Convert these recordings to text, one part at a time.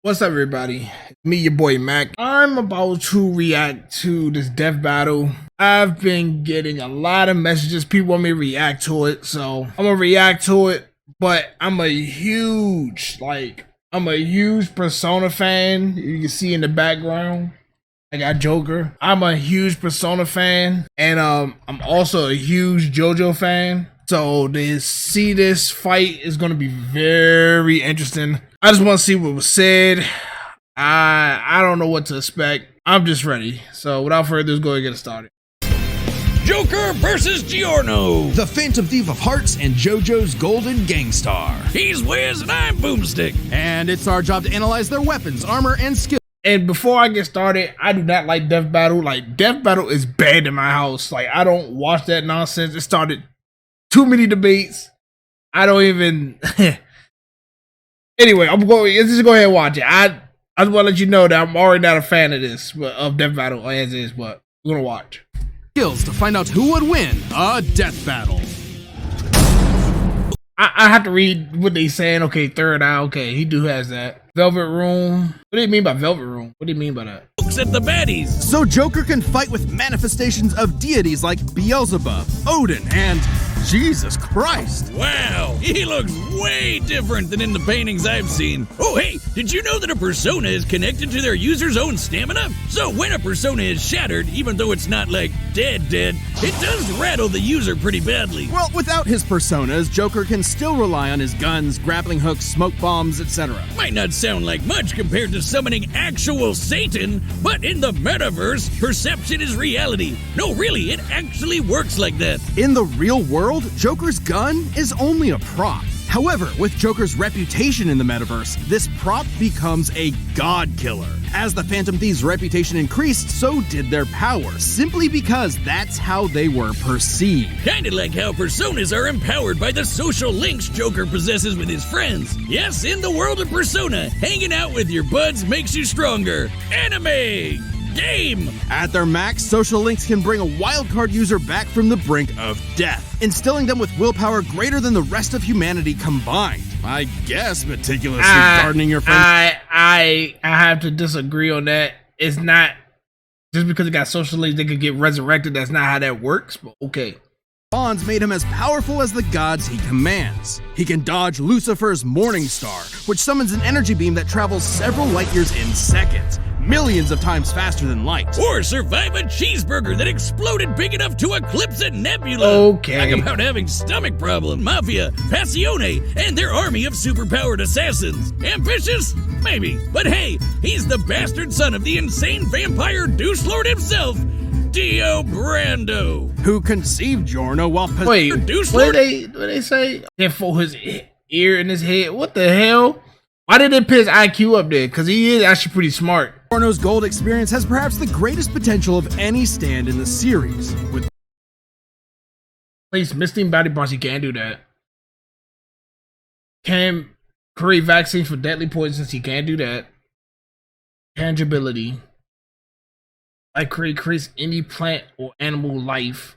What's up, everybody? Me, your boy Mac. I'm about to react to this death battle. I've been getting a lot of messages. People want me to react to it, so I'm gonna react to it. But I'm a huge Persona fan. You can see in the background, I got Joker. I'm a huge Persona fan, and I'm also a huge JoJo fan. So to see this fight is going to be very interesting. I just want to see what was said. I don't know what to expect. I'm just ready. So without further ado, let's go and get it started. Joker versus Giorno. The Phantom Thief of Hearts and JoJo's Golden Gangstar. He's Wiz and I'm Boomstick. And it's our job to analyze their weapons, armor, and skill. And before I get started, I do not like Death Battle. Like, Death Battle is banned in my house. Like, I don't watch that nonsense. It started too many debates. I don't even. Anyway, let's just go ahead and watch it. I just want to let you know that I'm already not a fan of this, of Death Battle as is, but we're gonna watch. Skills to find out who would win a death battle. I have to read what they saying. Okay, third eye. Okay, he has that. Velvet Room. What do you mean by Velvet Room? What do you mean by that? Looks at the baddies. So Joker can fight with manifestations of deities like Beelzebub, Odin, and Jesus Christ. Wow, he looks way different than in the paintings I've seen. Oh, hey, did you know that a persona is connected to their user's own stamina? So when a persona is shattered, even though it's not like dead, it does rattle the user pretty badly. Well, without his personas, Joker can still rely on his guns, grappling hooks, smoke bombs, etc. Might not sound like much compared to summoning actual Satan, but in the metaverse, perception is reality. No, really, it actually works like that. In the real world, Joker's gun is only a prop. However, with Joker's reputation in the metaverse, this prop becomes a god killer. As the Phantom Thieves' reputation increased, so did their power, simply because that's how they were perceived. Kinda like how personas are empowered by the social links Joker possesses with his friends. Yes, in the world of Persona, hanging out with your buds makes you stronger. Anime! Game! At their max, social links can bring a wildcard user back from the brink of death, instilling them with willpower greater than the rest of humanity combined. I guess meticulously gardening your friends. I have to disagree on that. It's not just because it got social links they could get resurrected. That's not how that works, but okay. Bonds made him as powerful as the gods he commands. He can dodge Lucifer's Morning Star, which summons an energy beam that travels several light years in seconds, millions of times faster than light. Or survive a cheeseburger that exploded big enough to eclipse a nebula. Okay. Talk about having stomach problem, mafia, passione, and their army of superpowered assassins. Ambitious? Maybe. But hey, he's the bastard son of the insane vampire douche lord himself, Dio Brando. Who conceived Giorno while Wait, what did they say? And for his ear in his head. What the hell? Why did they put his IQ up there? Because he is actually pretty smart. Giorno's gold experience has perhaps the greatest potential of any stand in the series. With place misting body parts, he can't do that. Can create vaccines for deadly poisons, he can't do that. Tangibility. Like creates any plant or animal life.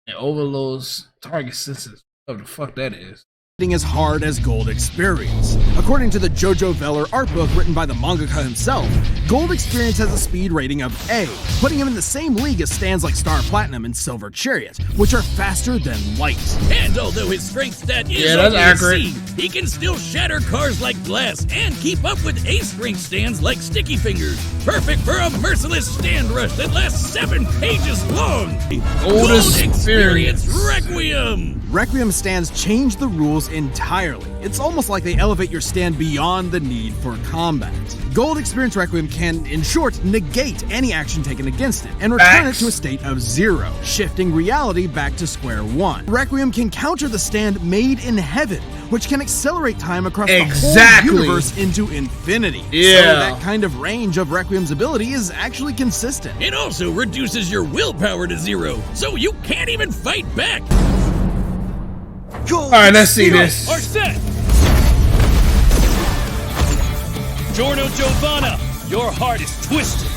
And overloads target senses. What the fuck that is. as hard as Gold Experience. According to the JoJo Veller art book written by the mangaka himself, Gold Experience has a speed rating of A, putting him in the same league as stands like Star Platinum and Silver Chariot, which are faster than light. And although his strength stat is only accurate, a C, he can still shatter cars like glass and keep up with A-strength stands like Sticky Fingers. Perfect for a merciless stand rush that lasts 7 pages long. Gold Experience Requiem! Requiem stands change the rules entirely. It's almost like they elevate your stand beyond the need for combat. Gold Experience Requiem can, in short, negate any action taken against it and return it to a state of 0, shifting reality back to square one. Requiem can counter the stand made in heaven, which can accelerate time across the whole universe into infinity. So that kind of range of Requiem's ability is actually consistent. It also reduces your willpower to 0, so you can't even fight back. Alright, let's see this. Are set. Giorno Giovanna, your heart is twisted.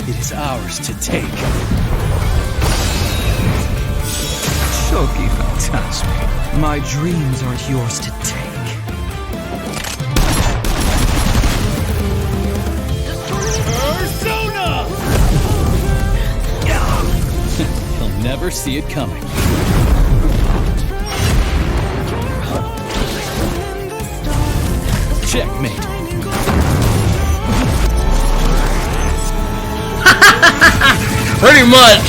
It is ours to take. Shoki Fantasmi, my dreams aren't yours to take. never see it coming. Checkmate. Pretty much.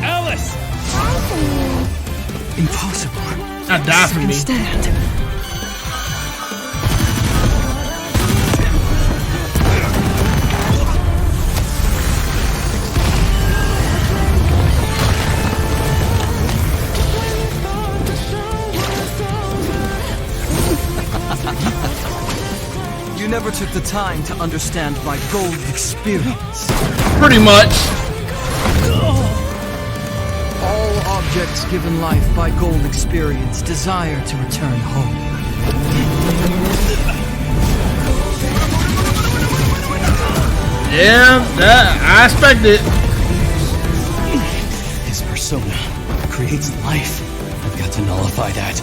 Alice! Impossible. Not die for me. Stand. You never took the time to understand my gold experience. Pretty much. All objects given life by gold experience desire to return home. Yeah, that I expected. His persona creates life. I've got to nullify that.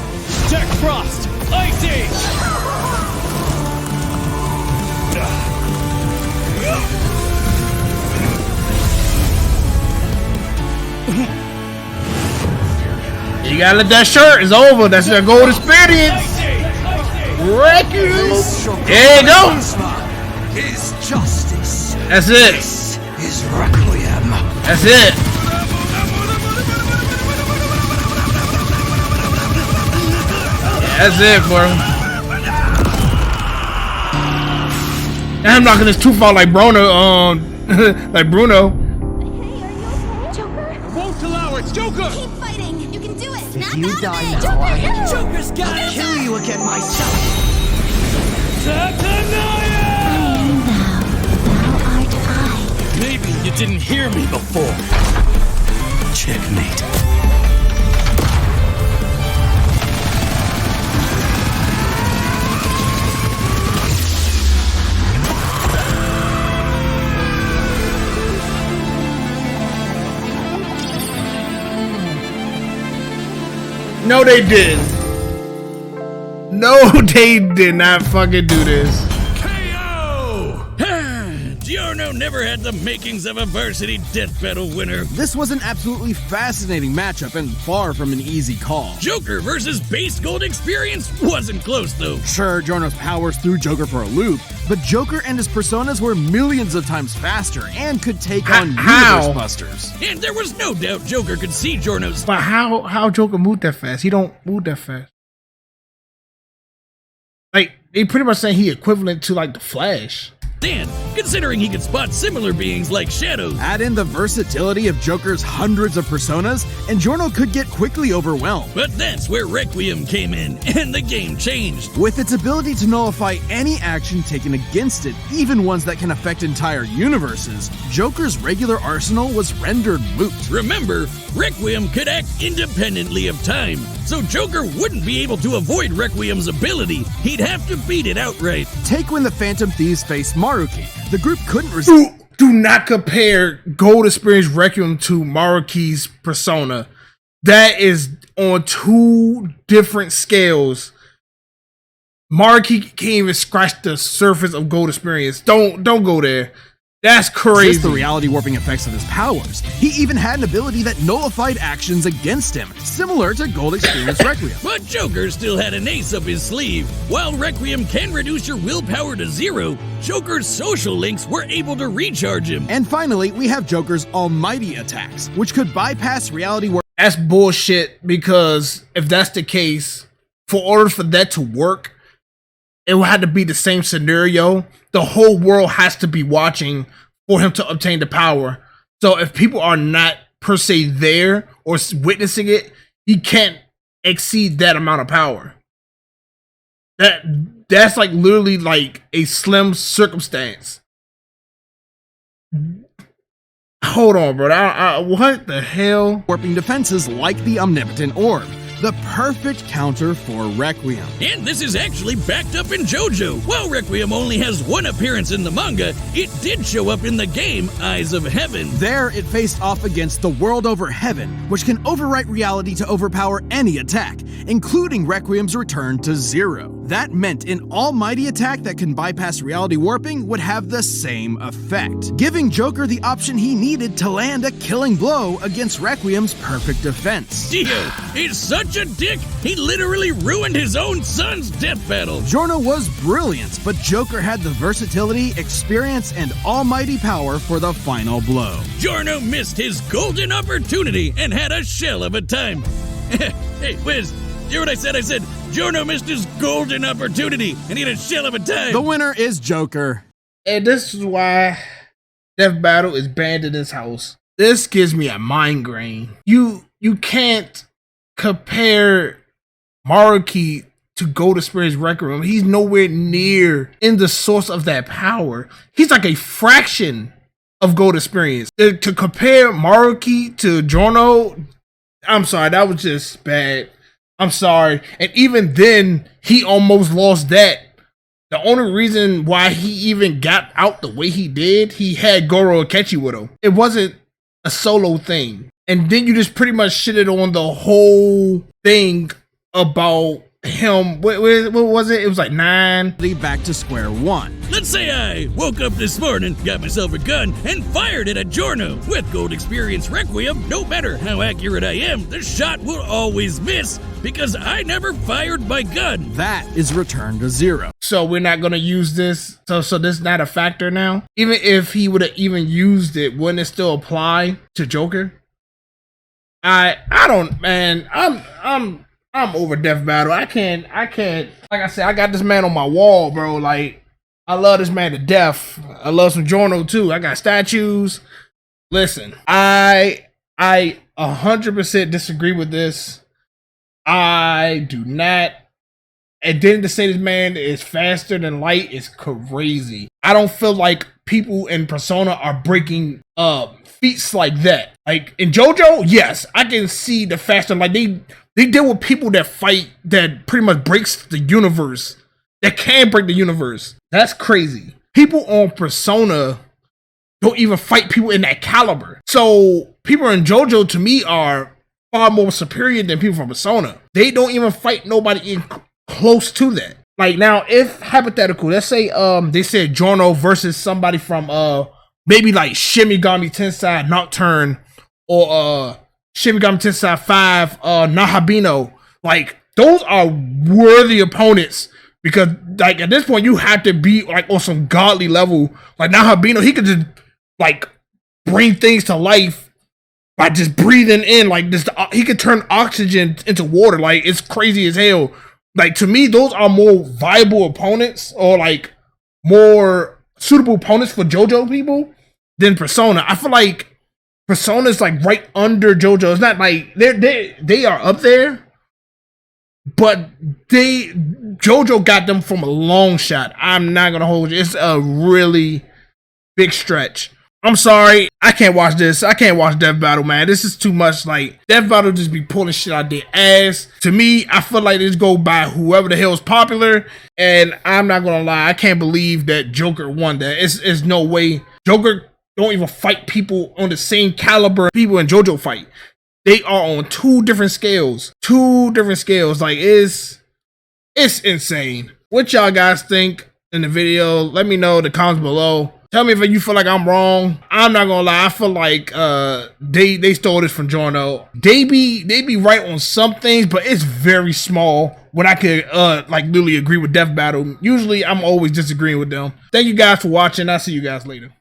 Jack Frost! Ice Age! You gotta let that shirt. It's over. That's your gold experience. Wreck you. There you go. Is justice. That's it. Is requiem. That's it. That's it, bro. I'm knocking this tooth out like Bruno. Like Bruno. Joker? Won't allow it, Joker! Keep fighting. You can do it. Snap you out of die it. now, Joker, I- no. Joker's got it! Kill you again myself. Satanaya! Thou art I. Maybe you didn't hear me before. Checkmate. No, they didn't. No, they did not fucking do this. KO! Giorno never had the makings of a varsity death battle winner. This was an absolutely fascinating matchup and far from an easy call. Joker versus base gold experience wasn't close though. Sure, Giorno's powers threw Joker for a loop, but Joker and his personas were millions of times faster and could take on How? universe busters. And there was no doubt Joker could see Giorno's. But how Joker moved that fast? He don't move that fast. Like, they pretty much saying he equivalent to like the Flash. And considering he could spot similar beings like shadows. Add in the versatility of Joker's hundreds of personas, and Giorno could get quickly overwhelmed. But that's where Requiem came in, and the game changed. With its ability to nullify any action taken against it, even ones that can affect entire universes, Joker's regular arsenal was rendered moot. Remember, Requiem could act independently of time, so Joker wouldn't be able to avoid Requiem's ability. He'd have to beat it outright. Take when the Phantom Thieves faced Maruki. The group couldn't resist. Do not compare Gold Experience Requiem to Maruki's persona. That is on two different scales. Maruki can't even scratch the surface of Gold Experience. Don't go there. That's crazy. The reality warping effects of his powers. He even had an ability that nullified actions against him, similar to Gold Experience Requiem. But Joker still had an ace up his sleeve. While Requiem can reduce your willpower to 0, Joker's social links were able to recharge him. And finally, we have Joker's almighty attacks, which could bypass reality warp. That's bullshit, because if that's the case, for order for that to work, it would have to be the same scenario. The whole world has to be watching for him to obtain the power. So if people are not per se there or witnessing it, he can't exceed that amount of power. That's like literally like a slim circumstance. Hold on, bro. What the hell? Warping defenses like the Omnipotent Orb. the perfect counter for Requiem. And this is actually backed up in JoJo. While Requiem only has one appearance in the manga, it did show up in the game Eyes of Heaven. There, it faced off against the World Over Heaven, which can overwrite reality to overpower any attack, including Requiem's return to 0. That meant an almighty attack that can bypass reality warping would have the same effect, giving Joker the option he needed to land a killing blow against Requiem's perfect defense. Dio is such a dick, he literally ruined his own son's death battle. Giorno was brilliant, but Joker had the versatility, experience, and almighty power for the final blow. Giorno missed his golden opportunity and had a shell of a time. Hey, Wiz, hear what I said? I said Giorno missed his golden opportunity and he had a shell of a time. The winner is Joker. And this is why Death Battle is banned in this house. This gives me a migraine. You can't compare Maruki to Gold Experience Requiem. He's nowhere near in the source of that power. He's like a fraction of Gold Experience. To compare Maruki to Giorno, I'm sorry, that was just bad. I'm sorry. And even then, he almost lost that. The only reason why he even got out the way he did, he had Goro Akechi with him. It wasn't a solo thing. And then you just pretty much shitted on the whole thing about him. What was it? It was like 9. Back to square one. Let's say I woke up this morning, got myself a gun, and fired it at Giorno. With Gold Experience Requiem, no matter how accurate I am, the shot will always miss because I never fired my gun. That is return to 0. So we're not gonna use this. So this is not a factor now. Even if he would have even used it, wouldn't it still apply to Joker? I don't, man. I'm over Death Battle. I can't. Like I said, I got this man on my wall, bro. Like, I love this man to death. I love some Giorno too. I got statues. Listen, I 100% disagree with this. I do not. And then to say this man is faster than light is crazy. I don't feel like people in Persona are breaking feats like that. Like in JoJo, yes, I can see the faster. Like they deal with people that fight that pretty much breaks the universe. That can break the universe. That's crazy. People on Persona don't even fight people in that caliber. So people in JoJo to me are far more superior than people from Persona. They don't even fight nobody in close to that. Like now, if hypothetical, let's say they said Giorno versus somebody from maybe like Shimigami Tensei Nocturne or Shimigami Tensei 5 Nahabino. Like those are worthy opponents because like at this point you have to be like on some godly level. Like Nahabino, he could just like bring things to life by just breathing in like this. He could turn oxygen into water. Like it's crazy as hell. Like to me, those are more viable opponents or like more suitable opponents for JoJo people than Persona. I feel like Persona is like right under JoJo. It's not like they are up there, but JoJo got them from a long shot. I'm not gonna hold you. It's a really big stretch. I'm sorry, I can't watch this. I can't watch Death Battle, man. This is too much. Like Death Battle just be pulling shit out their ass. To me, I feel like this go by whoever the hell is popular. And I'm not gonna lie, I can't believe that Joker won that. It's no way. Joker don't even fight people on the same caliber people in JoJo fight. They are on two different scales. Like it's insane. What y'all guys think in the video? Let me know in the comments below. Tell me if you feel like I'm wrong. I'm not gonna lie. I feel like they stole this from Giorno. They be right on some things, but it's very small. When I could like literally agree with Death Battle. Usually I'm always disagreeing with them. Thank you guys for watching. I'll see you guys later.